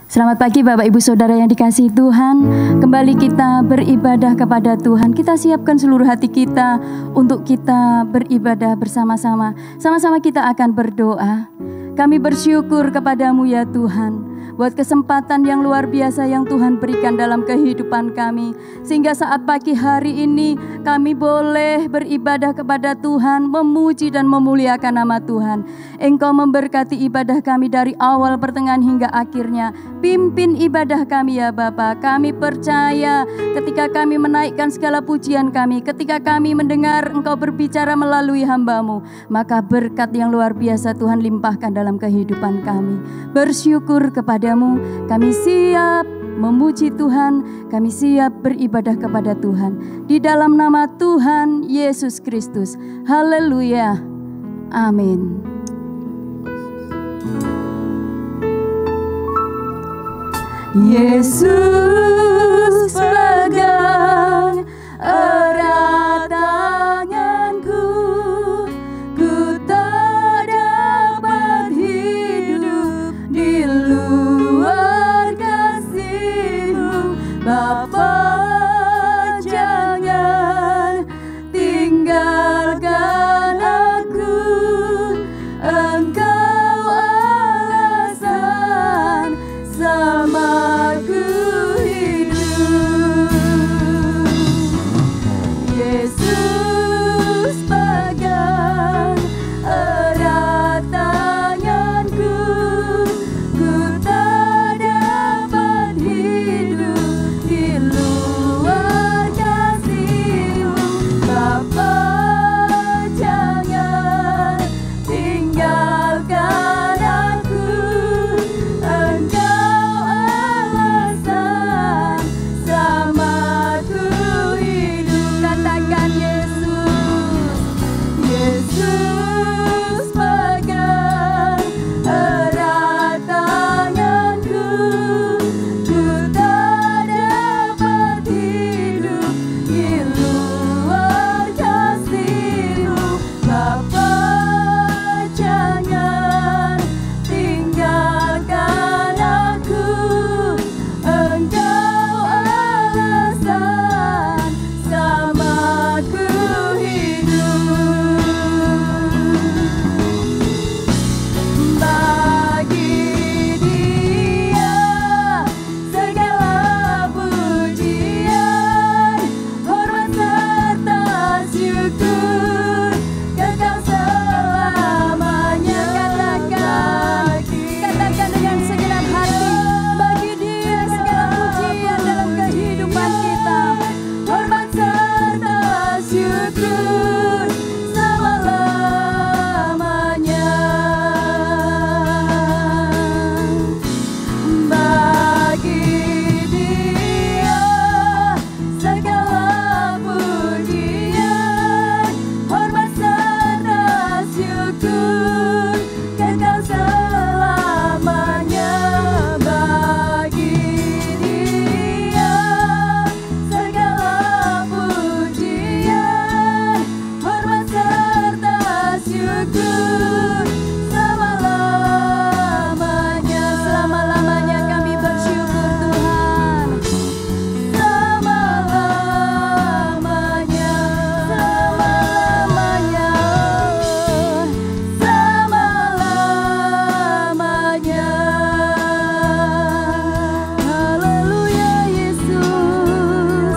Selamat pagi Bapak Ibu Saudara yang dikasihi Tuhan. Kembali kita beribadah kepada Tuhan. Kita siapkan seluruh hati kita untuk kita beribadah bersama-sama. Sama-sama kita akan berdoa. Kami bersyukur kepadamu ya Tuhan, buat kesempatan yang luar biasa yang Tuhan berikan dalam kehidupan kami. Sehingga saat pagi hari ini kami boleh beribadah kepada Tuhan, memuji dan memuliakan nama Tuhan. Engkau memberkati ibadah kami dari awal, pertengahan hingga akhirnya. Pimpin ibadah kami ya Bapa. Kami percaya ketika kami menaikkan segala pujian kami, ketika kami mendengar Engkau berbicara melalui hamba-Mu, maka berkat yang luar biasa Tuhan limpahkan dalam kehidupan kami. Bersyukur kepadamu, kami siap memuji Tuhan, kami siap beribadah kepada Tuhan. Di dalam nama Tuhan Yesus Kristus. Haleluya. Amin. Yesus pegang erat tanganku, ku tak dapat hidup di luar kasih-Mu. Bapa, jangan tinggalkan aku, Engkau alasan samaku hidup. Yesus pegang erat tanganku, ku tak dapat hidup di luar kasih-Mu. Bapa, jangan tinggalkan aku, Engkau alasan samaku hidup. Katakan Yesus, Yesus pegang erat tanganku, ku tak dapat hidup di luar kasih-Mu. Bapa, jangan tinggalkan aku, Engkau alasan samaku hidup. Bagi Dia segala pujian, hormat serta syukur kekal selamanya. Katakan dengan segenap hati, bagi Dia segala pujian dalam kehidupan kita, hormat serta syukur selama-lamanya. Bagi Dia segala pujian, hormat serta syukur kekal selamanya. Bagi Dia segala pujian, hormat serta syukur selama-lamanya. Selama-lamanya kami bersyukur Tuhan. Selama-lamanya, selama-lamanya, selama-lamanya. Haleluya Yesus,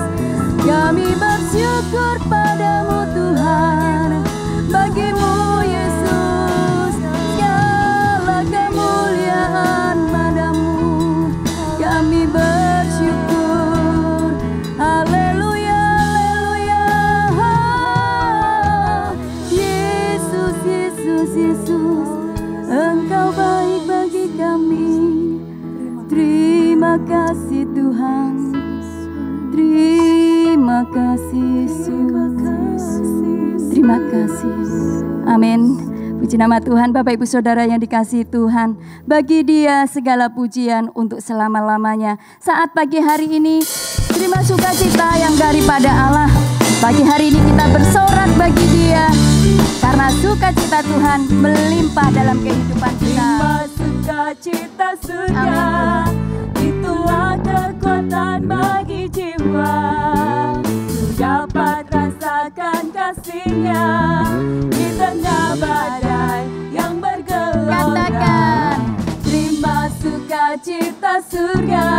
kami bersyukur padamu Tuhan. Bagimu Yesus segala kemuliaan padamu, kami bersyukur. Haleluya, haleluya. Yesus, Yesus, Yesus, Engkau baik bagi kami. Terima kasih Tuhan, terima kasih Yesus, terima kasih. Amin. Puji nama Tuhan. Bapak Ibu Saudara yang dikasihi Tuhan, bagi Dia segala pujian untuk selama-lamanya. Saat pagi hari ini, terima sukacita yang daripada Allah. Pagi hari ini kita bersorak bagi Dia, karena sukacita Tuhan melimpah dalam kehidupan kita. Sukacita surga sukacita surga,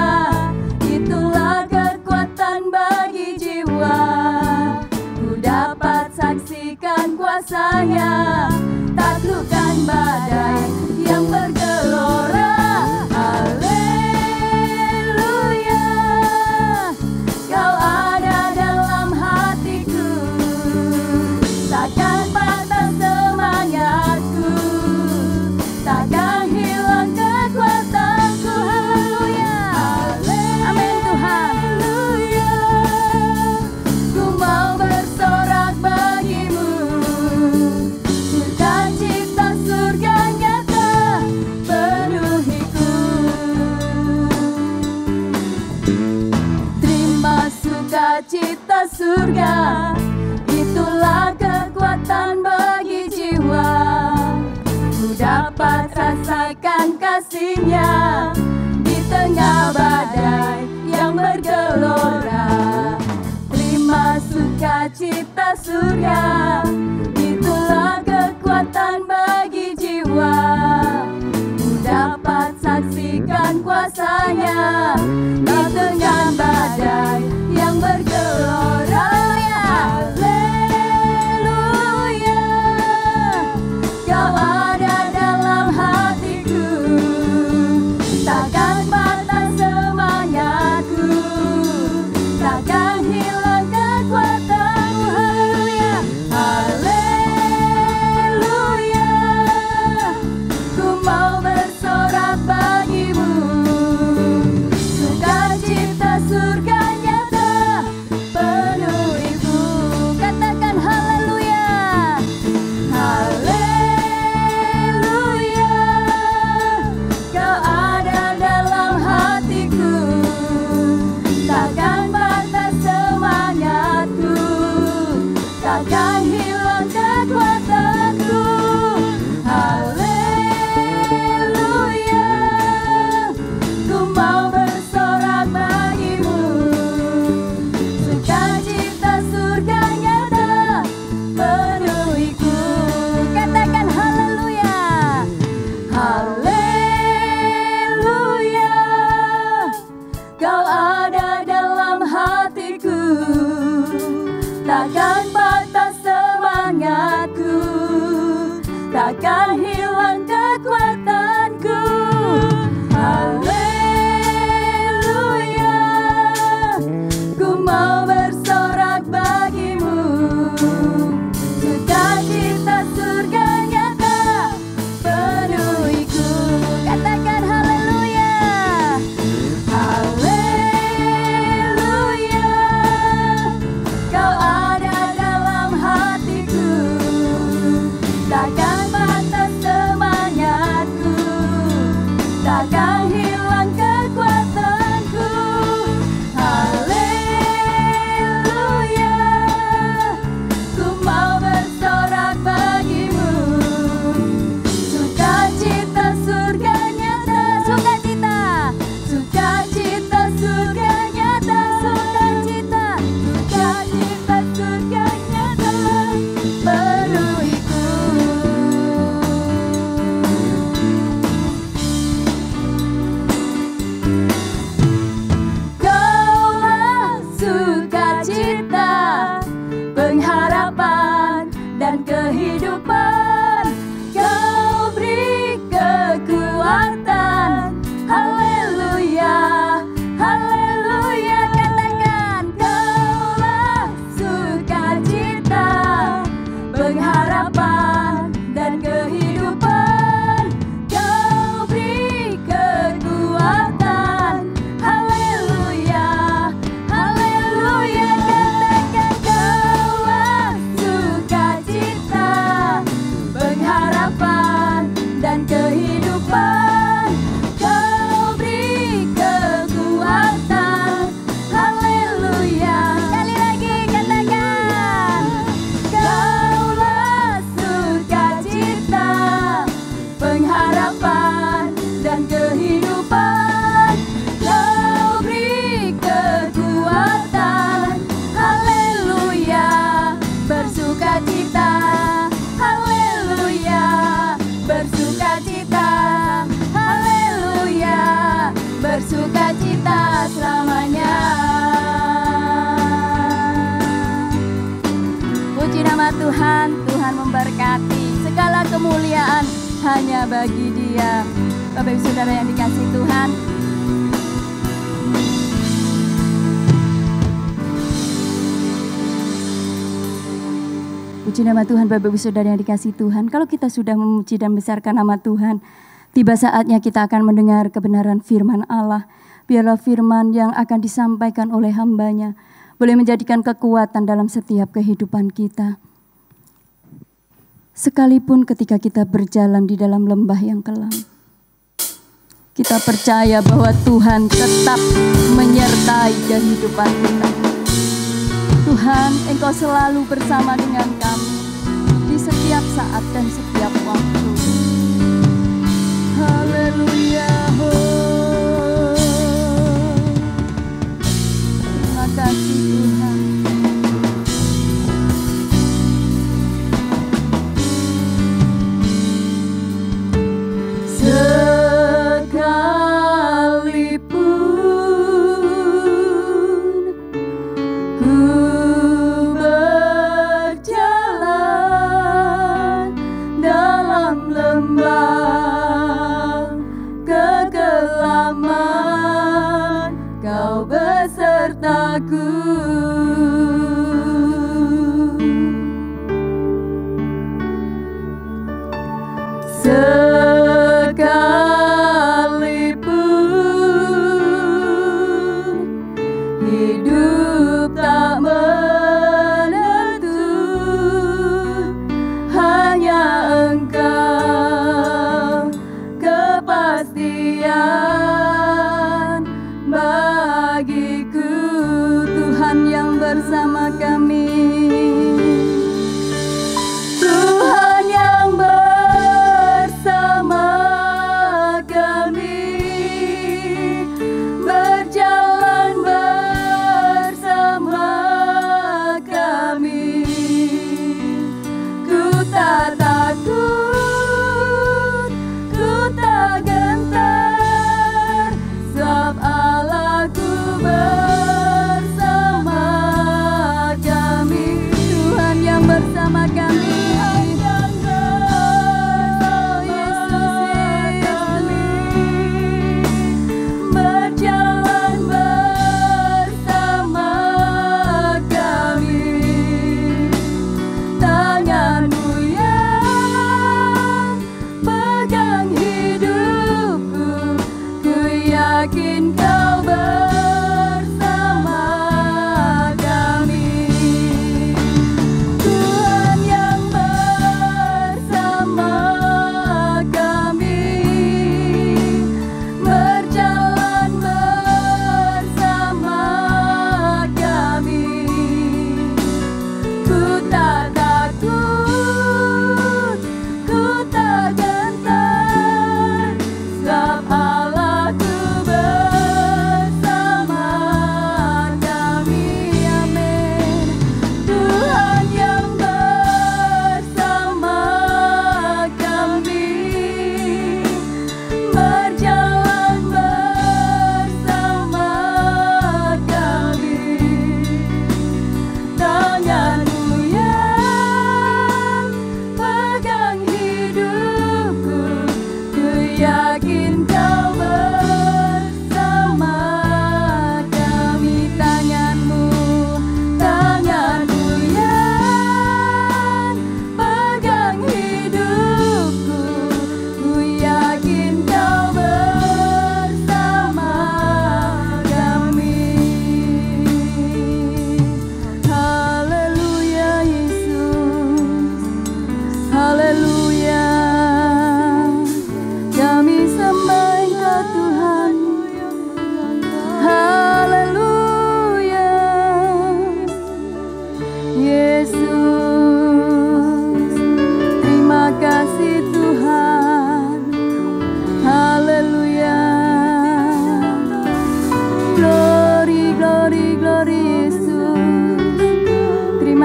itulah kekuatan bagi jiwa. Ku dapat saksikan kuasa-Nya, taklukkan badai yang bergelora. Haleluya, Kau ada dalam hatiku, takkan patah semangatku, takkan hilang kekuatanku. Haleluya, amin Tuhan. Ku mau bersorak bagimu, sukacita surga nyata penuhiku. Terima sukacita surga, itulah kekuatan bagi jiwa. Ku dapat rasakan kasih-Nya di tengah badai yang bergelora. Terima sukacita surga, itulah kekuatan bagi jiwa. Ku dapat saksikan kuasa-Nya di tengah badai yang bergelora. Haleluya, Kau ada dalam hatiku, takkan patah semangatku, takkan hilang kekuatanku. Haleluya, ku mau bersorak bagimu, sukacita surga nyata penuhiku. Katakan haleluya. Haleluya, Kau ada dalam hatiku, takkan patah semangatku, takkan hilang kekuatanku. Haleluya, ku mau bersorak bagimu, sukacita surga nyata penuhiku. Katakan haleluya. Haleluya, Kau ada dalam hatiku, takkan patah semangatku, takkan hilang kekuatanku. Haleluya, ku mau bersorak bagimu, sukacita surga nyata penuhiku. Katakan haleluya. Haleluya, Kau ada hanya bagi Dia. Bapak Ibu Saudara yang dikasihi Tuhan, puji nama Tuhan. Bapak Ibu Saudara yang dikasihi Tuhan, kalau kita sudah memuji dan membesarkan nama Tuhan, tiba saatnya kita akan mendengar kebenaran firman Allah. Biarlah firman yang akan disampaikan oleh hamba-Nya boleh menjadikan kekuatan dalam setiap kehidupan kita. Sekalipun ketika kita berjalan di dalam lembah yang kelam, kita percaya bahwa Tuhan tetap menyertai kehidupan kita. Tuhan, Engkau selalu bersama dengan kami di setiap saat dan setiap waktu. Haleluya.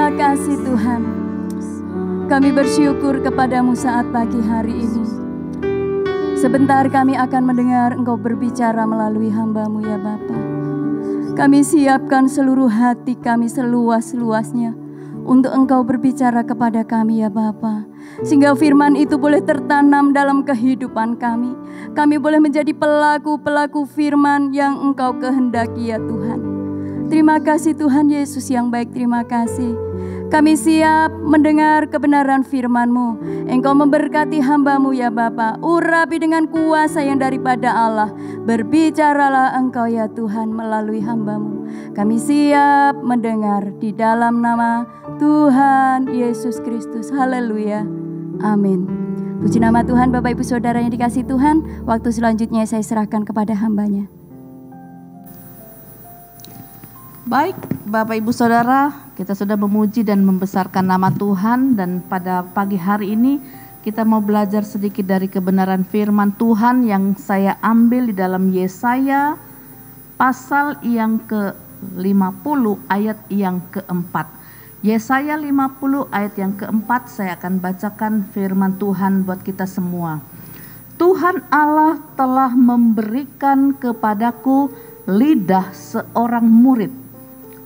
Terima kasih Tuhan. Kami bersyukur kepadamu saat pagi hari ini. Sebentar kami akan mendengar Engkau berbicara melalui hamba-Mu ya Bapa. Kami siapkan seluruh hati kami seluas-luasnya untuk Engkau berbicara kepada kami ya Bapa. Sehingga firman itu boleh tertanam dalam kehidupan kami. Kami boleh menjadi pelaku-pelaku firman yang Engkau kehendaki ya Tuhan. Terima kasih Tuhan Yesus yang baik, terima kasih. Kami siap mendengar kebenaran firman-Mu. Engkau memberkati hamba-Mu ya Bapa. Urapi dengan kuasa yang daripada Allah. Berbicaralah Engkau ya Tuhan melalui hamba-Mu. Kami siap mendengar di dalam nama Tuhan Yesus Kristus. Haleluya. Amin. Puji nama Tuhan. Bapak Ibu Saudara yang dikasihi Tuhan, waktu selanjutnya saya serahkan kepada hamba-Nya. Baik, Bapak Ibu Saudara, kita sudah memuji dan membesarkan nama Tuhan, dan pada pagi hari ini kita mau belajar sedikit dari kebenaran firman Tuhan yang saya ambil di dalam Yesaya pasal yang ke-50 ayat yang keempat. Yesaya 50 ayat yang keempat, saya akan bacakan firman Tuhan buat kita semua. Tuhan Allah telah memberikan kepadaku lidah seorang murid,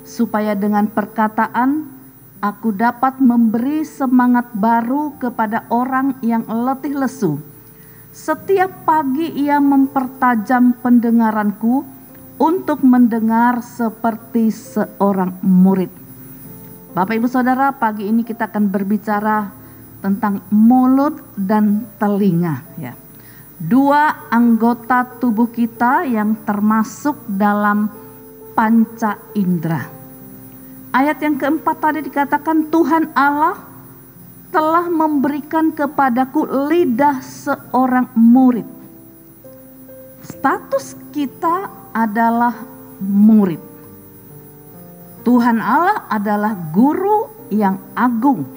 supaya dengan perkataan aku dapat memberi semangat baru kepada orang yang letih lesu. Setiap pagi ia mempertajam pendengaranku untuk mendengar seperti seorang murid. Bapak Ibu Saudara, pagi ini kita akan berbicara tentang mulut dan telinga ya. Dua anggota tubuh kita yang termasuk dalam panca indera. Ayat yang keempat tadi dikatakan Tuhan Allah telah memberikan kepadaku lidah seorang murid. Status kita adalah murid. Tuhan Allah adalah guru yang agung.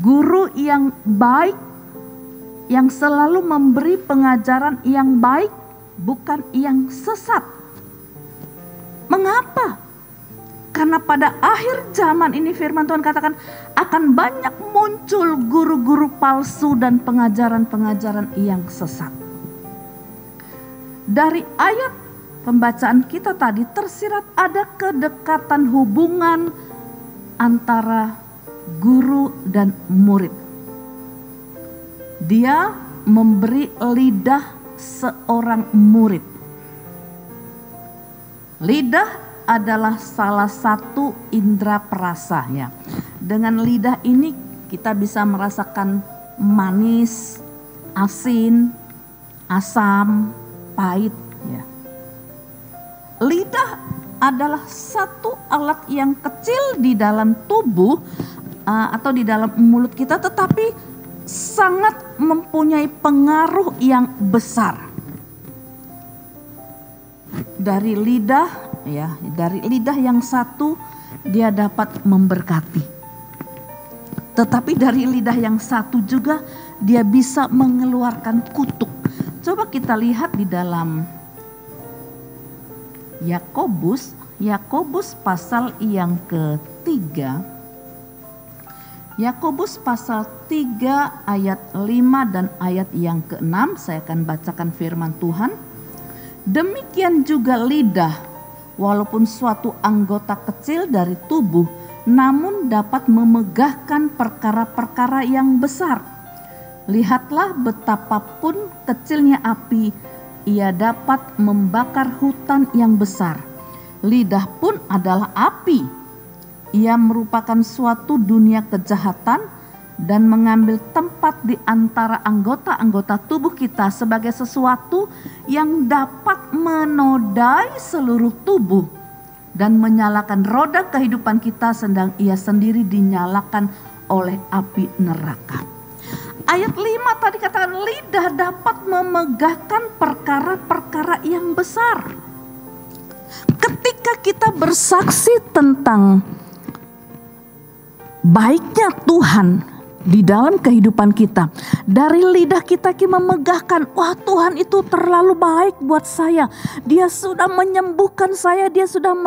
Guru yang baik, yang selalu memberi pengajaran yang baik, bukan yang sesat. Mengapa? Karena pada akhir zaman ini firman Tuhan katakan akan banyak muncul guru-guru palsu dan pengajaran-pengajaran yang sesat. Dari ayat pembacaan kita tadi tersirat ada kedekatan hubungan antara guru dan murid. Dia memberi lidah seorang murid. Lidah adalah salah satu indera perasa ya. Dengan lidah ini kita bisa merasakan manis, asin, asam, pahit ya. Lidah adalah satu alat yang kecil di dalam tubuh atau di dalam mulut kita, tetapi sangat mempunyai pengaruh yang besar. Dari lidah ya, dari lidah yang satu dia dapat memberkati. Tetapi dari lidah yang satu juga dia bisa mengeluarkan kutuk. Coba kita lihat di dalam Yakobus pasal yang ketiga. Yakobus pasal 3 ayat 5 dan ayat yang ke-6, saya akan bacakan firman Tuhan. Demikian juga lidah, walaupun suatu anggota kecil dari tubuh, namun dapat memegahkan perkara-perkara yang besar. Lihatlah betapapun kecilnya api, ia dapat membakar hutan yang besar. Lidah pun adalah api. Ia merupakan suatu dunia kejahatan dan mengambil tempat di antara anggota-anggota tubuh kita sebagai sesuatu yang dapat menodai seluruh tubuh dan menyalakan roda kehidupan kita, sedang ia sendiri dinyalakan oleh api neraka. Ayat 5 tadi katakan lidah dapat memegahkan perkara-perkara yang besar. Ketika kita bersaksi tentang baiknya Tuhan di dalam kehidupan kita, dari lidah kita memegahkan, wah Tuhan itu terlalu baik buat saya. Dia sudah menyembuhkan saya, dia sudah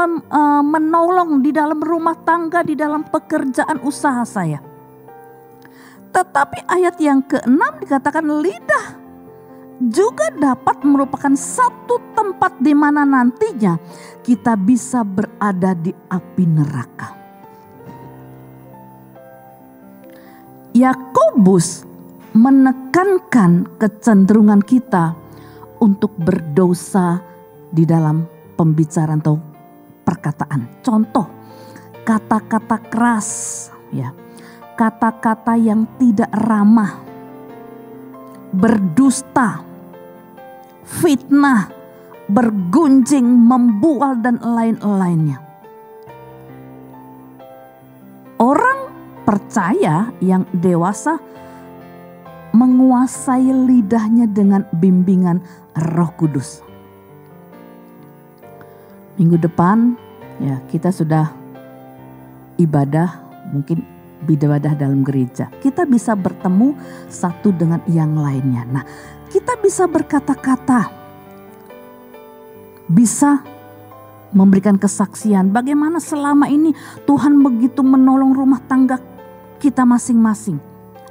menolong di dalam rumah tangga, di dalam pekerjaan usaha saya. Tetapi ayat yang ke-6 dikatakan lidah juga dapat merupakan satu tempat di mana nantinya kita bisa berada di api neraka. Yakobus menekankan kecenderungan kita untuk berdosa di dalam pembicaraan atau perkataan. Contoh, kata-kata keras, ya, kata-kata yang tidak ramah, berdusta, fitnah, bergunjing, membual, dan lain-lainnya. Orang percaya yang dewasa menguasai lidahnya dengan bimbingan Roh Kudus. Minggu depan ya kita sudah ibadah, mungkin ibadah dalam gereja. Kita bisa bertemu satu dengan yang lainnya. Nah, kita bisa berkata-kata, bisa memberikan kesaksian bagaimana selama ini Tuhan begitu menolong rumah tangga kita masing-masing.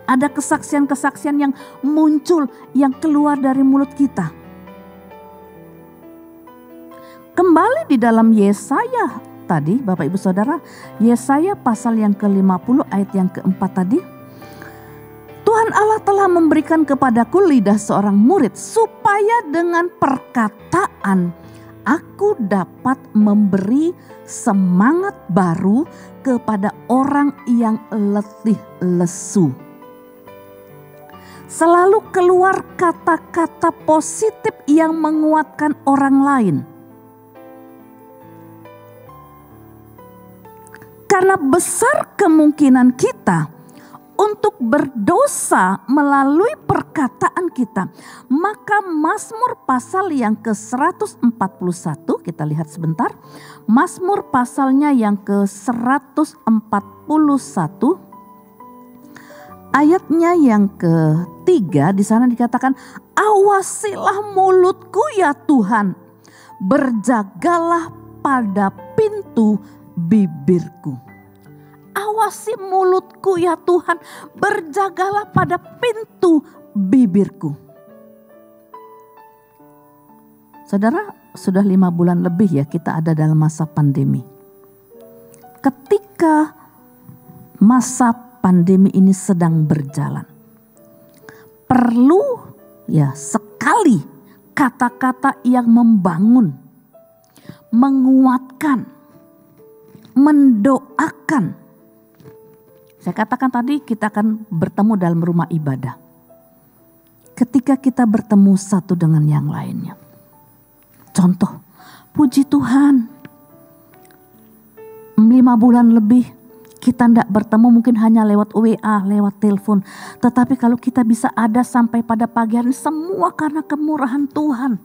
Ada kesaksian-kesaksian yang muncul, yang keluar dari mulut kita. Kembali di dalam Yesaya tadi, Bapak Ibu Saudara, Yesaya pasal yang ke-50 ayat yang ke-4 tadi. Tuhan Allah telah memberikan kepadaku lidah seorang murid supaya dengan perkataan aku dapat memberi semangat baru kepada orang yang letih lesu. Selalu keluar kata-kata positif yang menguatkan orang lain. Karena besar kemungkinan kita untuk berdosa melalui perkataan kita, maka Mazmur pasal yang ke-141, kita lihat sebentar. Mazmur pasalnya yang ke-141, ayatnya yang ke-3, di sana dikatakan, awasilah mulutku ya Tuhan, berjagalah pada pintu bibirku. Awasi mulutku ya Tuhan, berjagalah pada pintu bibirku. Saudara, sudah 5 bulan lebih ya kita ada dalam masa pandemi. Ketika masa pandemi ini sedang berjalan, perlu ya sekali kata-kata yang membangun, menguatkan, mendoakan. Saya katakan tadi kita akan bertemu dalam rumah ibadah. Ketika kita bertemu satu dengan yang lainnya. Contoh, puji Tuhan, 5 bulan lebih kita tidak bertemu, mungkin hanya lewat WA, lewat telepon. Tetapi kalau kita bisa ada sampai pada pagi hari, semua karena kemurahan Tuhan.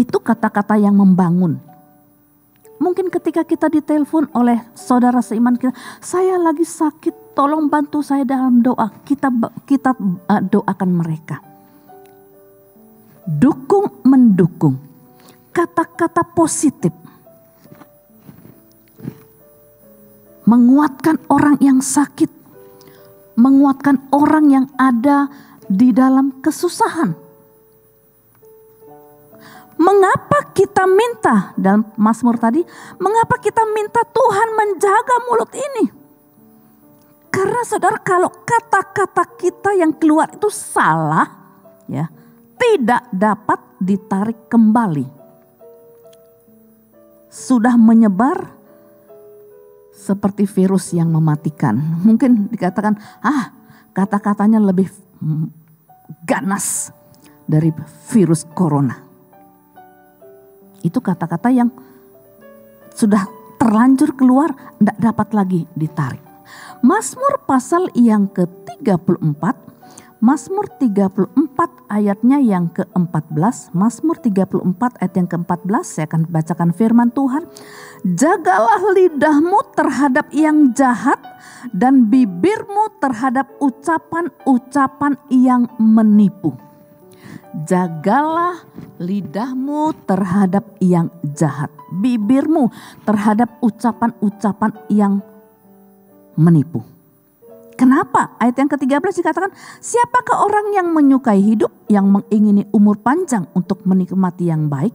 Itu kata-kata yang membangun. Mungkin ketika kita ditelepon oleh saudara seiman kita, saya lagi sakit, tolong bantu saya dalam doa. Kita doakan mereka. Dukung mendukung. Kata-kata positif. Menguatkan orang yang sakit. Menguatkan orang yang ada di dalam kesusahan. Mengapa kita minta dalam Mazmur tadi, mengapa kita minta Tuhan menjaga mulut ini? Karena saudara, kalau kata-kata kita yang keluar itu salah, ya, tidak dapat ditarik kembali. Sudah menyebar seperti virus yang mematikan. Mungkin dikatakan, kata-katanya lebih ganas dari virus corona. Itu kata-kata yang sudah terlanjur keluar, tidak dapat lagi ditarik. Mazmur pasal yang ke-34, Mazmur 34 ayatnya yang ke-14, Mazmur 34 ayat yang ke-14, saya akan bacakan firman Tuhan. Jagalah lidahmu terhadap yang jahat dan bibirmu terhadap ucapan-ucapan yang menipu. Jagalah lidahmu terhadap yang jahat, bibirmu terhadap ucapan-ucapan yang menipu. Kenapa? Ayat yang ke-13 dikatakan, siapakah orang yang menyukai hidup, yang mengingini umur panjang untuk menikmati yang baik?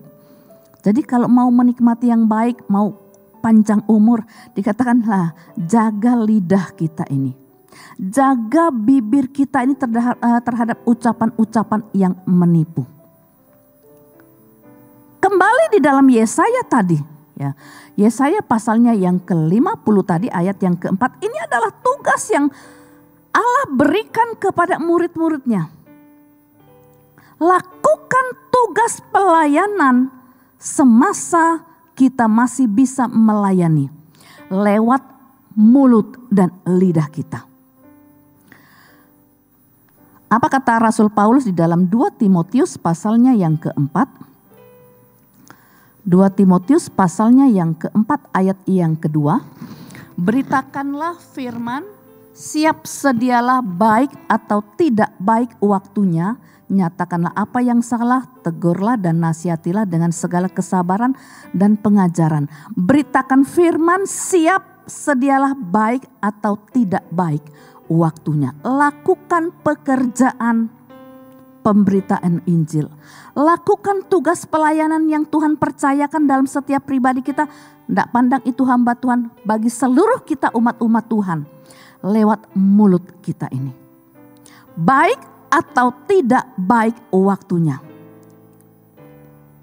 Jadi kalau mau menikmati yang baik, mau panjang umur, dikatakanlah jaga lidah kita ini. Jaga bibir kita ini terhadap ucapan-ucapan yang menipu. Kembali di dalam Yesaya tadi, ya. Yesaya pasalnya yang ke-50 tadi ayat yang ke-4. Ini adalah tugas yang Allah berikan kepada murid-muridnya. Lakukan tugas pelayanan semasa kita masih bisa melayani lewat mulut dan lidah kita. Apa kata Rasul Paulus di dalam 2 Timotius pasalnya yang ke-4? 2 Timotius pasalnya yang ke-4 ayat yang kedua. Beritakanlah firman, siap sedialah baik atau tidak baik waktunya. Nyatakanlah apa yang salah, tegurlah dan nasihatilah dengan segala kesabaran dan pengajaran. Beritakan firman, siap sedialah baik atau tidak baik waktunya. Lakukan pekerjaan pemberitaan Injil. Lakukan tugas pelayanan yang Tuhan percayakan dalam setiap pribadi kita. Tidak pandang itu hamba Tuhan, bagi seluruh kita umat-umat Tuhan. Lewat mulut kita ini. Baik atau tidak baik waktunya.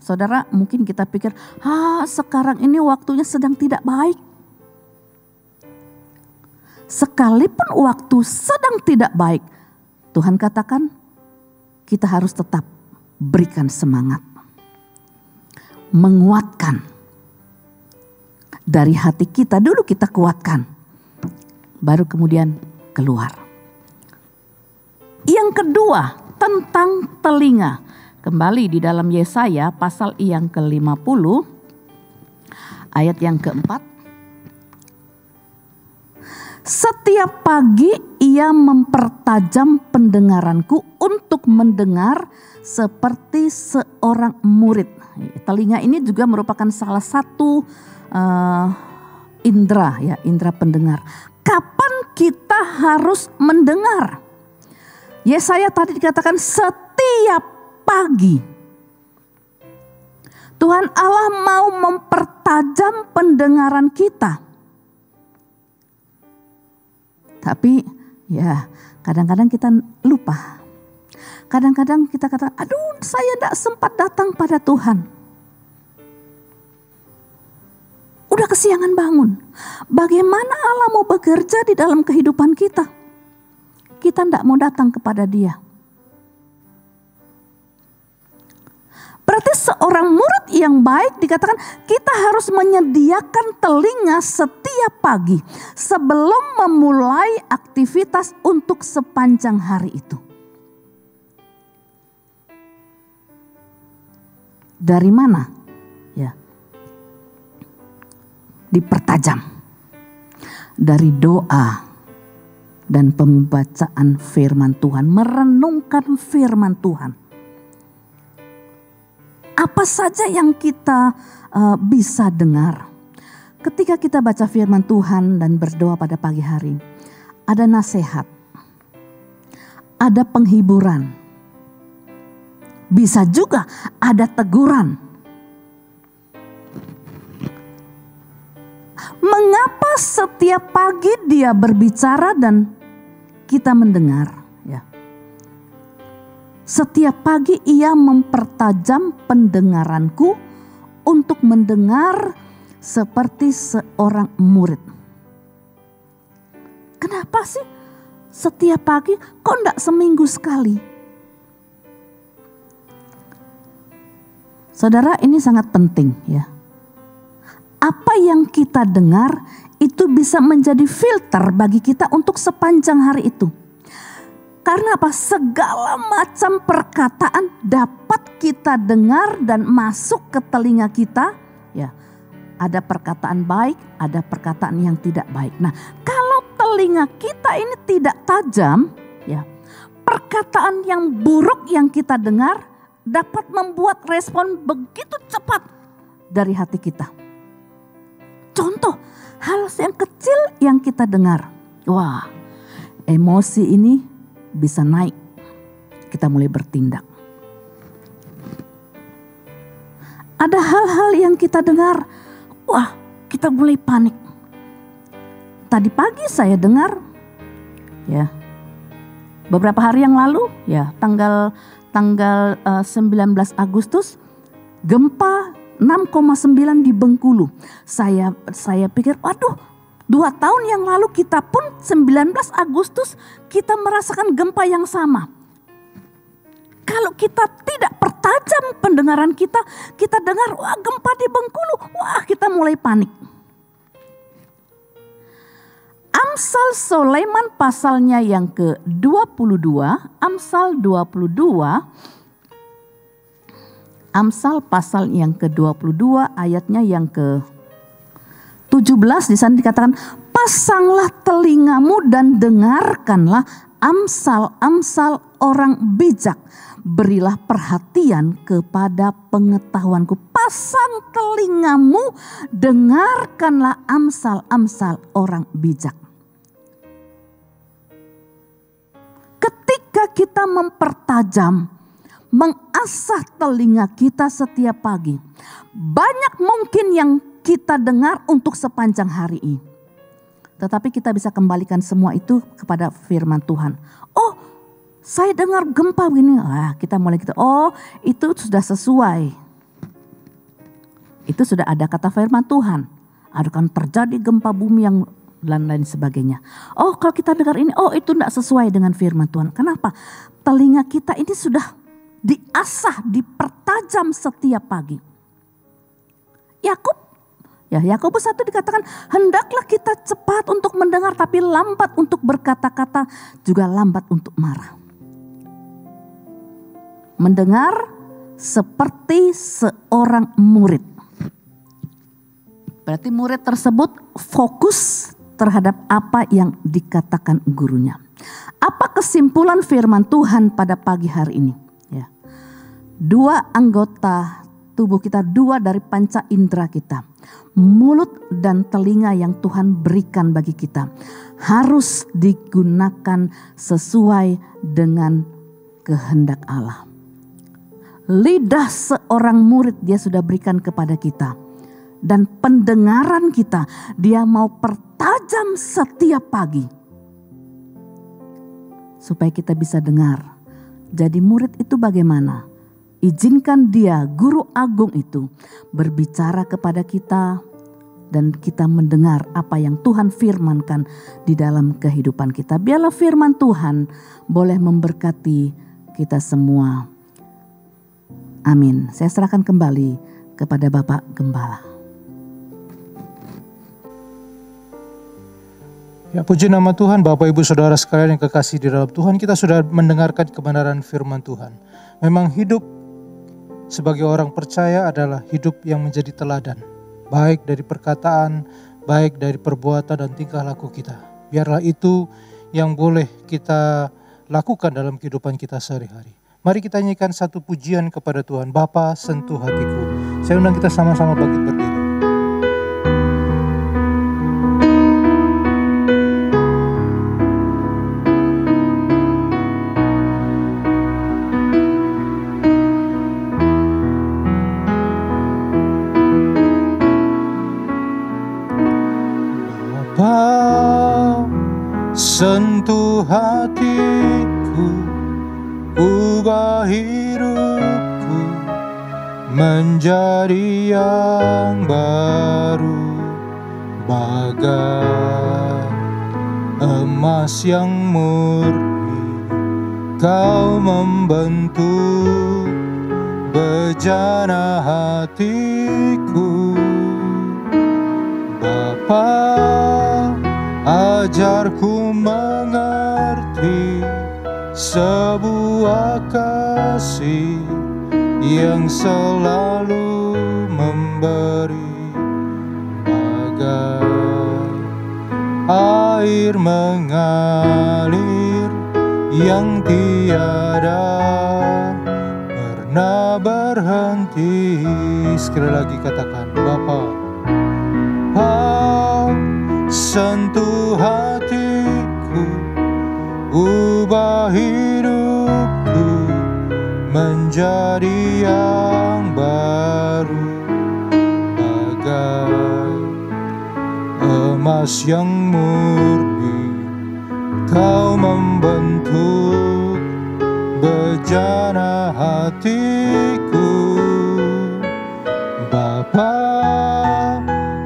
Saudara, mungkin kita pikir, sekarang ini waktunya sedang tidak baik. Sekalipun waktu sedang tidak baik, Tuhan katakan kita harus tetap berikan semangat. Menguatkan. Dari hati kita dulu kita kuatkan. Baru kemudian keluar. Yang kedua, tentang telinga. Kembali di dalam Yesaya pasal yang ke-50 ayat yang ke-4. Setiap pagi ia mempertajam pendengaranku untuk mendengar seperti seorang murid. Telinga ini juga merupakan salah satu indera, ya, indera pendengar. Kapan kita harus mendengar? Yesaya tadi dikatakan setiap pagi. Tuhan Allah mau mempertajam pendengaran kita. Tapi ya kadang-kadang kita lupa. Kadang-kadang kita kata, aduh saya tidak sempat datang pada Tuhan. Udah kesiangan bangun. Bagaimana Allah mau bekerja di dalam kehidupan kita? Kita tidak mau datang kepada Dia. Berarti seorang murid yang baik dikatakan kita harus menyediakan telinga setiap pagi sebelum memulai aktivitas untuk sepanjang hari itu. Dari mana? Ya. Dipertajam. Dari doa dan pembacaan firman Tuhan, merenungkan firman Tuhan. Apa saja yang kita bisa dengar ketika kita baca firman Tuhan dan berdoa pada pagi hari? Ada nasihat, ada penghiburan, bisa juga ada teguran. Mengapa setiap pagi Dia berbicara dan kita mendengar? Setiap pagi ia mempertajam pendengaranku untuk mendengar seperti seorang murid. Kenapa sih setiap pagi? Kok enggak seminggu sekali? Saudara, ini sangat penting ya. Apa yang kita dengar itu bisa menjadi filter bagi kita untuk sepanjang hari itu. Karena apa? Segala macam perkataan dapat kita dengar dan masuk ke telinga kita. Ya, ada perkataan baik, ada perkataan yang tidak baik. Nah, kalau telinga kita ini tidak tajam, ya, perkataan yang buruk yang kita dengar dapat membuat respon begitu cepat dari hati kita. Contoh, hal yang kecil yang kita dengar. Wah, emosi ini bisa naik, kita mulai bertindak. Ada hal-hal yang kita dengar, kita mulai panik. Tadi pagi saya dengar, ya. Beberapa hari yang lalu ya, tanggal 19 Agustus gempa 6,9 di Bengkulu. Saya pikir, waduh, 2 tahun yang lalu kita pun 19 Agustus kita merasakan gempa yang sama. Kalau kita tidak pertajam pendengaran kita dengar, wah gempa di Bengkulu, wah kita mulai panik. Amsal Sulaiman pasalnya yang ke-22, Amsal pasal yang ke-22 ayatnya yang ke-17 di sana dikatakan, pasanglah telingamu dan dengarkanlah amsal-amsal orang bijak. Berilah perhatian kepada pengetahuanku. Pasang telingamu, dengarkanlah amsal-amsal orang bijak. Ketika kita mempertajam, mengasah telinga kita setiap pagi, banyak mungkin yang kita dengar untuk sepanjang hari ini. Tetapi kita bisa kembalikan semua itu kepada firman Tuhan. Oh, saya dengar gempa begini. Kita mulai gitu. Oh, itu sudah sesuai. Itu sudah ada kata firman Tuhan. Akan terjadi gempa bumi yang lain-lain sebagainya. Oh, kalau kita dengar ini, oh itu tidak sesuai dengan firman Tuhan. Kenapa? Telinga kita ini sudah diasah, dipertajam setiap pagi. Yakobus 1 dikatakan, hendaklah kita cepat untuk mendengar tapi lambat untuk berkata-kata, juga lambat untuk marah. Mendengar seperti seorang murid. Berarti murid tersebut fokus terhadap apa yang dikatakan gurunya. Apa kesimpulan firman Tuhan pada pagi hari ini? Ya. 2 anggota tubuh kita, 2 dari panca indera kita, mulut dan telinga yang Tuhan berikan bagi kita, harus digunakan sesuai dengan kehendak Allah. Lidah seorang murid dia sudah berikan kepada kita. Dan pendengaran kita dia mau pertajam setiap pagi. Supaya kita bisa dengar. Jadi murid itu bagaimana? Izinkan dia, guru agung itu, berbicara kepada kita. Dan kita mendengar apa yang Tuhan firmankan di dalam kehidupan kita. Biarlah firman Tuhan boleh memberkati kita semua. Amin. Saya serahkan kembali kepada Bapak Gembala. Ya, puji nama Tuhan, Bapak Ibu Saudara sekalian yang kekasih di dalam Tuhan, kita sudah mendengarkan kebenaran firman Tuhan. Memang hidup sebagai orang percaya adalah hidup yang menjadi teladan, baik dari perkataan, baik dari perbuatan dan tingkah laku kita. Biarlah itu yang boleh kita lakukan dalam kehidupan kita sehari-hari. Mari kita nyanyikan satu pujian kepada Tuhan. Bapa, sentuh hatiku. Saya undang kita sama-sama bangkit berdiri. Sentuh hatiku, ubah hidupku menjadi yang baru, bagai emas yang murni. Kau membentuk bejana hatiku, Bapa. Ajarku mengerti sebuah kasih yang selalu memberi, bagai air mengalir yang tiada pernah berhenti. Sekali lagi katakan, Bapa. Sentuh hatiku, ubah hidupku menjadi yang baru, bagai emas yang murni. Kau hatiku. Bapa,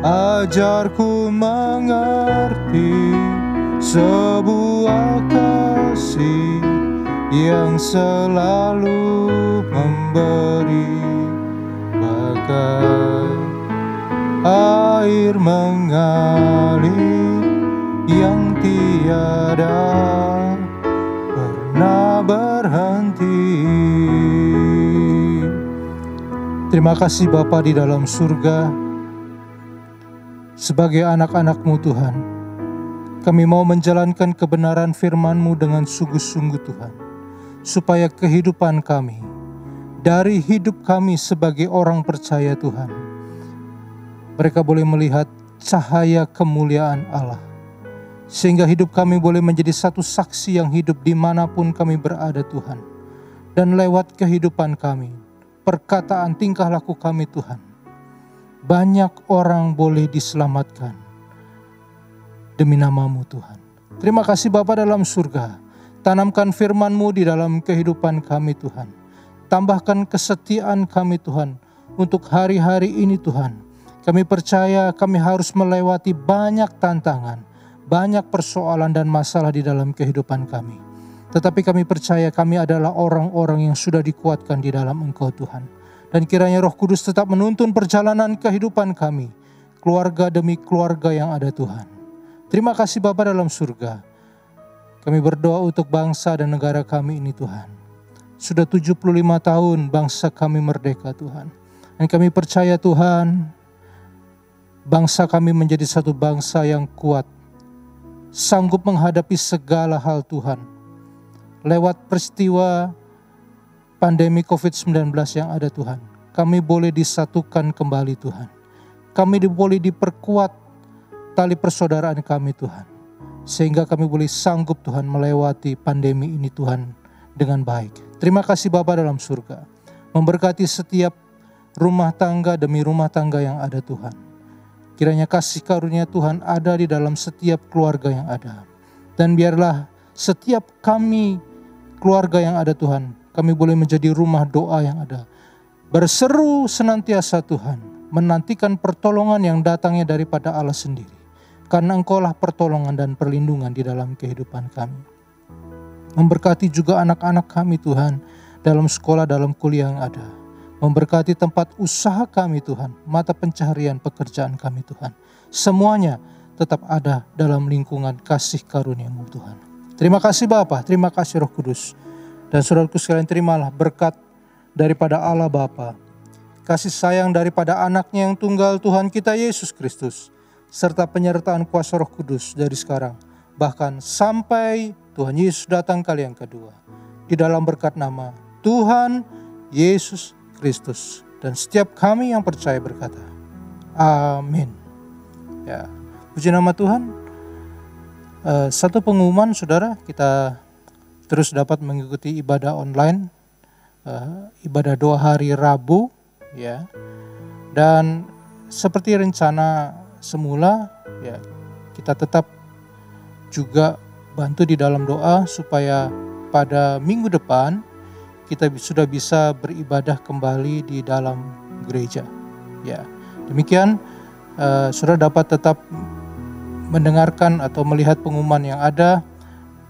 ajarku mengerti sebuah kasih yang selalu memberi, bagai air mengalir yang tiada pernah berhenti. Terima kasih Bapa di dalam surga. Sebagai anak-anak-Mu Tuhan, kami mau menjalankan kebenaran firman-Mu dengan sungguh-sungguh Tuhan, supaya kehidupan kami, dari hidup kami sebagai orang percaya Tuhan, mereka boleh melihat cahaya kemuliaan Allah, sehingga hidup kami boleh menjadi satu saksi yang hidup dimanapun kami berada Tuhan. Dan lewat kehidupan kami, perkataan tingkah laku kami Tuhan, banyak orang boleh diselamatkan demi nama-Mu Tuhan. Terima kasih Bapa dalam surga. Tanamkan firman-Mu di dalam kehidupan kami Tuhan. Tambahkan kesetiaan kami Tuhan untuk hari-hari ini Tuhan. Kami percaya kami harus melewati banyak tantangan, banyak persoalan dan masalah di dalam kehidupan kami. Tetapi kami percaya kami adalah orang-orang yang sudah dikuatkan di dalam Engkau Tuhan. Dan kiranya Roh Kudus tetap menuntun perjalanan kehidupan kami, keluarga demi keluarga yang ada Tuhan. Terima kasih Bapa dalam surga. Kami berdoa untuk bangsa dan negara kami ini Tuhan. Sudah 75 tahun bangsa kami merdeka Tuhan. Dan kami percaya Tuhan, bangsa kami menjadi satu bangsa yang kuat, sanggup menghadapi segala hal Tuhan. Lewat peristiwa pandemi COVID-19 yang ada Tuhan, kami boleh disatukan kembali Tuhan. Kami boleh diperkuat tali persaudaraan kami Tuhan. Sehingga kami boleh sanggup Tuhan melewati pandemi ini Tuhan dengan baik. Terima kasih Bapa dalam surga. Memberkati setiap rumah tangga demi rumah tangga yang ada Tuhan. Kiranya kasih karunia Tuhan ada di dalam setiap keluarga yang ada. Dan biarlah setiap kami keluarga yang ada Tuhan, kami boleh menjadi rumah doa yang ada. Berseru senantiasa Tuhan, menantikan pertolongan yang datangnya daripada Allah sendiri. Karena Engkaulah pertolongan dan perlindungan di dalam kehidupan kami. Memberkati juga anak-anak kami Tuhan, dalam sekolah, dalam kuliah yang ada. Memberkati tempat usaha kami Tuhan, mata pencaharian pekerjaan kami Tuhan. Semuanya tetap ada dalam lingkungan kasih karunia-Mu Tuhan. Terima kasih Bapa, terima kasih Roh Kudus. Dan saudaraku sekalian, terimalah berkat daripada Allah Bapa, kasih sayang daripada anaknya yang tunggal Tuhan kita Yesus Kristus, serta penyertaan kuasa Roh Kudus dari sekarang, bahkan sampai Tuhan Yesus datang kali yang kedua. Di dalam berkat nama Tuhan Yesus Kristus. Dan setiap kami yang percaya berkata, amin. Ya, puji nama Tuhan. Satu pengumuman saudara, kita terus dapat mengikuti ibadah online, ibadah doa hari Rabu, ya. Dan seperti rencana semula, ya, kita tetap juga bantu di dalam doa supaya pada minggu depan kita sudah bisa beribadah kembali di dalam gereja. Ya, demikian saudara dapat tetap mendengarkan atau melihat pengumuman yang ada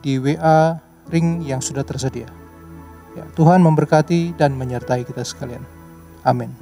di WA ring yang sudah tersedia. Ya, Tuhan memberkati dan menyertai kita sekalian. Amin.